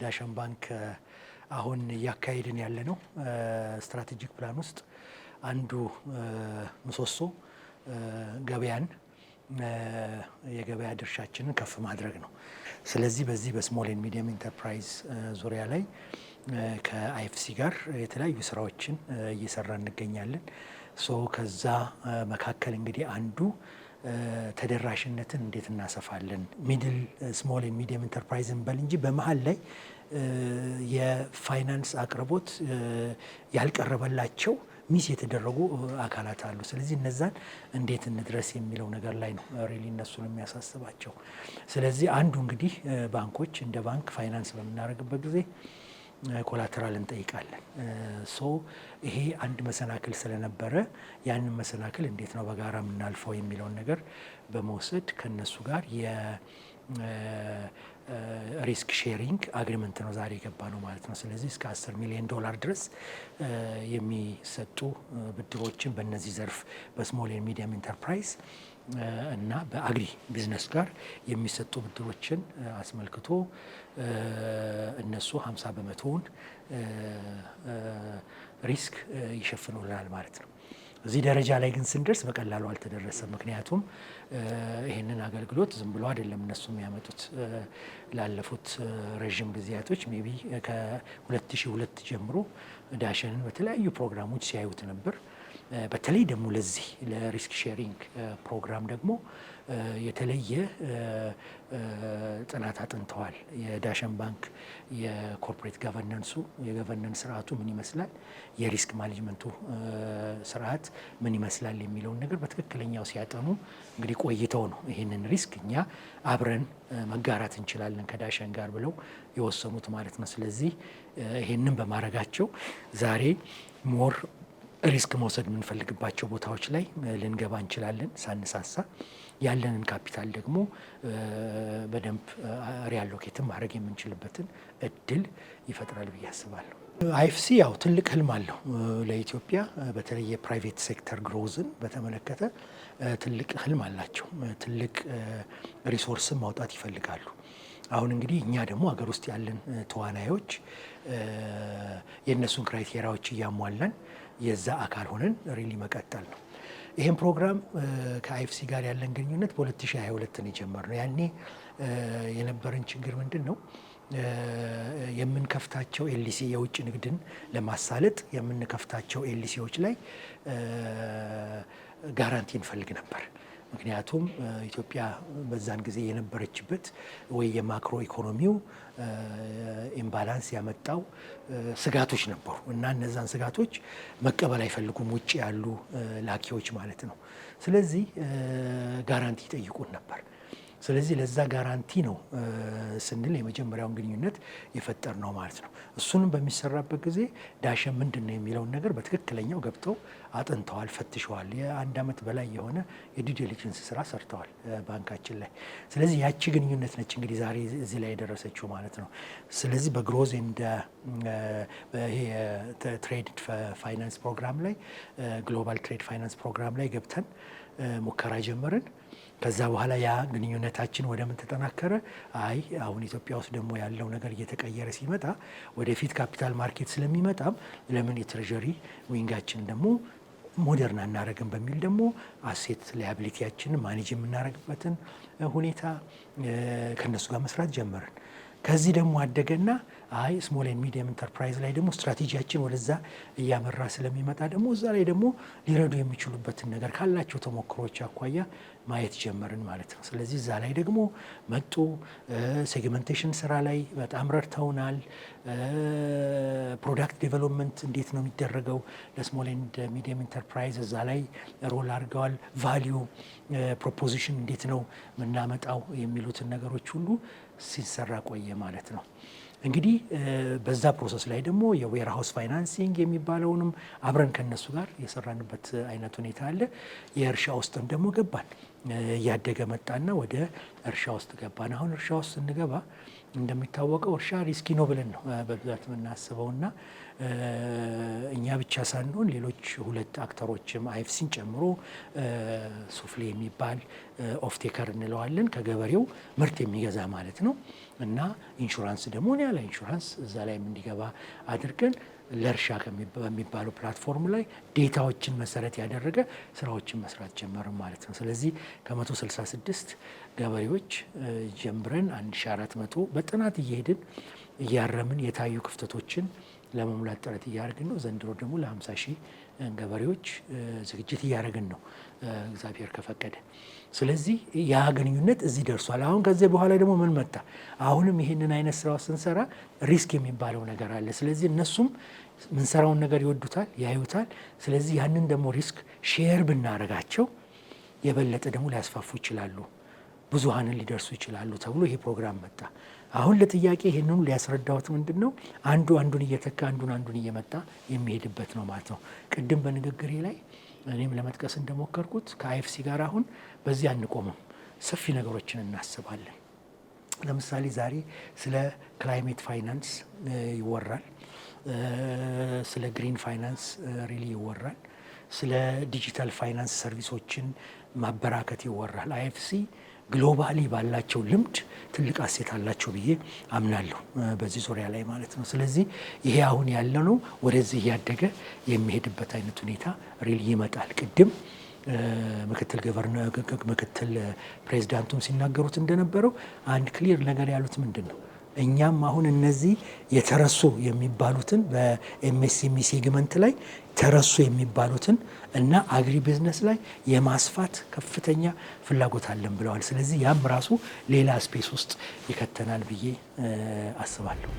ዳሸን ባንክ አሁን እያካሄድን ያለነው ስትራቴጂክ ፕላን ውስጥ አንዱ ምሰሶ ገበያን የገበያ ድርሻችንን ከፍ ማድረግ ነው። ስለዚህ በዚህ በስሞል ኤንድ ሚዲየም ኢንተርፕራይዝ ዙሪያ ላይ ከአይኤፍሲ ጋር የተለያዩ ስራዎችን እየሰራ እንገኛለን። ከዛ መካከል እንግዲህ አንዱ ተደራሽነትን እንዴት እናሰፋለን፣ ሚድል ስሞል ኤንድ ሚዲየም ኢንተርፕራይዝን በል እንጂ በመሀል ላይ የፋይናንስ አቅርቦት ያልቀረበላቸው ሚስ የተደረጉ አካላት አሉ። ስለዚህ እነዛን እንዴት እንድረስ የሚለው ነገር ላይ ነው ሪሊ እነሱን የሚያሳስባቸው። ስለዚህ አንዱ እንግዲህ ባንኮች እንደ ባንክ ፋይናንስ በምናደርግበት ጊዜ ኮላተራል እንጠይቃለን። ይሄ አንድ መሰናክል ስለነበረ ያንን መሰናክል እንዴት ነው በጋራ የምናልፈው የሚለውን ነገር በመውሰድ ከነሱ ጋር ሪስክ ሼሪንግ አግሪመንት ነው ዛሬ የገባ ነው ማለት ነው። ስለዚህ እስከ $10 ሚሊዮን ድረስ የሚሰጡ ብድሮችን በእነዚህ ዘርፍ በስሞል ኤንድ ሚዲየም ኢንተርፕራይዝ እና በአግሪ ቢዝነስ ጋር የሚሰጡ ብድሮችን አስመልክቶ እነሱ 50% ሪስክ ይሸፍኑልናል ማለት ነው። እዚህ ደረጃ ላይ ግን ስንደርስ በቀላሉ አልተደረሰም። ምክንያቱም ይህንን አገልግሎት ዝም ብሎ አይደለም እነሱ የሚያመጡት። ላለፉት ረዥም ጊዜያቶች ሜቢ ከ2002 ጀምሮ ዳሸንን በተለያዩ ፕሮግራሞች ሲያዩት ነበር። በተለይ ደግሞ ለዚህ ለሪስክ ሼሪንግ ፕሮግራም ደግሞ የተለየ ጥናት አጥንተዋል። የዳሸን ባንክ የኮርፖሬት ገቨርነንሱ የገቨርነንስ ስርዓቱ ምን ይመስላል፣ የሪስክ ማኔጅመንቱ ስርዓት ምን ይመስላል የሚለውን ነገር በትክክለኛው ሲያጠኑ እንግዲህ ቆይተው ነው ይህንን ሪስክ እኛ አብረን መጋራት እንችላለን ከዳሸን ጋር ብለው የወሰኑት ማለት ነው። ስለዚህ ይህንን በማድረጋቸው ዛሬ ሞር ሪስክ መውሰድ የምንፈልግባቸው ቦታዎች ላይ ልንገባ እንችላለን ሳንሳሳ። ያለንን ካፒታል ደግሞ በደንብ ሪያሎኬትን ማድረግ የምንችልበትን እድል ይፈጥራል ብዬ አስባለሁ። አይኤፍሲ ያው ትልቅ ህልም አለው ለኢትዮጵያ። በተለይ የፕራይቬት ሴክተር ግሮዝን በተመለከተ ትልቅ ህልም አላቸው። ትልቅ ሪሶርስን ማውጣት ይፈልጋሉ። አሁን እንግዲህ እኛ ደግሞ ሀገር ውስጥ ያለን ተዋናዮች የእነሱን ክራይቴሪያዎች እያሟላን የዛ አካል ሆነን ሪሊ መቀጠል ነው። ይህም ፕሮግራም ከአይኤፍሲ ጋር ያለን ግንኙነት በ2022 ነው የጀመርነው። ያኔ የነበረን ችግር ምንድን ነው? የምንከፍታቸው ኤልሲ የውጭ ንግድን ለማሳለጥ የምንከፍታቸው ኤልሲዎች ላይ ጋራንቲ እንፈልግ ነበር። ምክንያቱም ኢትዮጵያ በዛን ጊዜ የነበረችበት ወይ የማክሮ ኢኮኖሚው ኢምባላንስ ያመጣው ስጋቶች ነበሩ እና እነዛን ስጋቶች መቀበል አይፈልጉም ውጭ ያሉ ላኪዎች ማለት ነው። ስለዚህ ጋራንቲ ይጠይቁን ነበር። ስለዚህ ለዛ ጋራንቲ ነው ስንል የመጀመሪያውን ግንኙነት የፈጠር ነው ማለት ነው። እሱንም በሚሰራበት ጊዜ ዳሸን ምንድን ነው የሚለውን ነገር በትክክለኛው ገብተው አጥንተዋል፣ ፈትሸዋል። የአንድ ዓመት በላይ የሆነ የዲው ዲሊጀንስ ስራ ሰርተዋል ባንካችን ላይ። ስለዚህ ያቺ ግንኙነት ነች እንግዲህ ዛሬ እዚህ ላይ የደረሰችው ማለት ነው። ስለዚህ በግሮዝ እንደ ይሄ ትሬድ ፋይናንስ ፕሮግራም ላይ ግሎባል ትሬድ ፋይናንስ ፕሮግራም ላይ ገብተን ሙከራ ጀመርን። ከዛ በኋላ ያ ግንኙነታችን ወደ ምን ተጠናከረ? አሁን ኢትዮጵያ ውስጥ ደግሞ ያለው ነገር እየተቀየረ ሲመጣ ወደፊት ካፒታል ማርኬት ስለሚመጣም ለምን የትሬዠሪ ዊንጋችን ደግሞ ሞደርን አናረግም በሚል ደግሞ አሴት ላያቢሊቲያችንን ማኔጅ የምናደርግበትን ሁኔታ ከነሱ ጋር መስራት ጀመርን። ከዚህ ደግሞ አደገና ስሞል ኤንድ ሚዲየም ኢንተርፕራይዝ ላይ ደግሞ ስትራቴጂያችን ወደዛ እያመራ ስለሚመጣ ደግሞ እዛ ላይ ደግሞ ሊረዱ የሚችሉበትን ነገር ካላቸው ተሞክሮች አኳያ ማየት ጀመርን ማለት ነው። ስለዚህ እዛ ላይ ደግሞ መጡ። ሴግመንቴሽን ስራ ላይ በጣም ረድተውናል። ፕሮዳክት ዴቨሎፕመንት እንዴት ነው የሚደረገው ለስሞል ኤንድ ሚዲየም ኢንተርፕራይዝ እዛ ላይ ሮል አድርገዋል። ቫሊዩ ፕሮፖዚሽን እንዴት ነው የምናመጣው የሚሉትን ነገሮች ሁሉ ሲሰራ ቆየ ማለት ነው። እንግዲህ በዛ ፕሮሰስ ላይ ደግሞ የዌርሃውስ ፋይናንሲንግ የሚባለውንም አብረን ከነሱ ጋር የሰራንበት አይነት ሁኔታ አለ። የእርሻ ውስጥም ደግሞ ገባን። እያደገ መጣና ወደ እርሻ ውስጥ ገባን። አሁን እርሻ ውስጥ ስንገባ እንደሚታወቀው እርሻ ሪስኪ ነው ብለን ነው በብዛት የምናስበውና እኛ ብቻ ሳንሆን ሌሎች ሁለት አክተሮችም አይኤፍሲን ጨምሮ ሱፍሌ የሚባል ኦፍቴከር እንለዋለን ከገበሬው ምርት የሚገዛ ማለት ነው እና ኢንሹራንስ ደግሞ ያለ ኢንሹራንስ እዛ ላይም እንዲገባ አድርገን ለእርሻ በሚባለው ፕላትፎርም ላይ ዴታዎችን መሰረት ያደረገ ስራዎችን መስራት ጀመርን ማለት ነው። ስለዚህ ከ166 ገበሬዎች ጀምረን 1400 በጥናት እየሄድን እያረምን የታዩ ክፍተቶችን ለመሙላት ጥረት እያደረግን ነው። ዘንድሮ ደግሞ ለ50 ሺህ ገበሬዎች ዝግጅት እያደረግን ነው እግዚአብሔር ከፈቀደ። ስለዚህ ያ ግንኙነት እዚህ ደርሷል። አሁን ከዚህ በኋላ ደግሞ ምን መጣ? አሁንም ይህንን አይነት ስራ ስንሰራ ሪስክ የሚባለው ነገር አለ። ስለዚህ እነሱም ምንሰራውን ነገር ይወዱታል፣ ያዩታል። ስለዚህ ያንን ደግሞ ሪስክ ሼር ብናደርጋቸው የበለጠ ደግሞ ሊያስፋፉ ይችላሉ፣ ብዙሃንን ሊደርሱ ይችላሉ ተብሎ ይሄ ፕሮግራም መጣ። አሁን ለጥያቄ ይህንኑ ሊያስረዳሁት ምንድን ነው አንዱ አንዱን እየተካ አንዱን እየመጣ የሚሄድበት ነው ማለት ነው። ቅድም በንግግሬ ላይ እኔም ለመጥቀስ እንደሞከርኩት ከአይኤፍሲ ጋር አሁን በዚህ አንቆምም፣ ሰፊ ነገሮችን እናስባለን። ለምሳሌ ዛሬ ስለ ክላይሜት ፋይናንስ ይወራል፣ ስለ ግሪን ፋይናንስ ሪሊ ይወራል፣ ስለ ዲጂታል ፋይናንስ ሰርቪሶችን ማበራከት ይወራል። አይኤፍሲ ግሎባሊ ባላቸው ልምድ ትልቅ አሴት አላቸው ብዬ አምናለሁ በዚህ ዙሪያ ላይ ማለት ነው። ስለዚህ ይሄ አሁን ያለነው ወደዚህ እያደገ የሚሄድበት አይነት ሁኔታ ሪል ይመጣል። ቅድም ምክትል ፕሬዚዳንቱም ሲናገሩት እንደነበረው አንድ ክሊር ነገር ያሉት ምንድን ነው እኛም አሁን እነዚህ የተረሱ የሚባሉትን በኤምኤስኤምኢ ሴግመንት ላይ ተረሱ የሚባሉትን እና አግሪ ቢዝነስ ላይ የማስፋት ከፍተኛ ፍላጎት አለን ብለዋል። ስለዚህ ያም ራሱ ሌላ ስፔስ ውስጥ ይከተናል ብዬ አስባለሁ።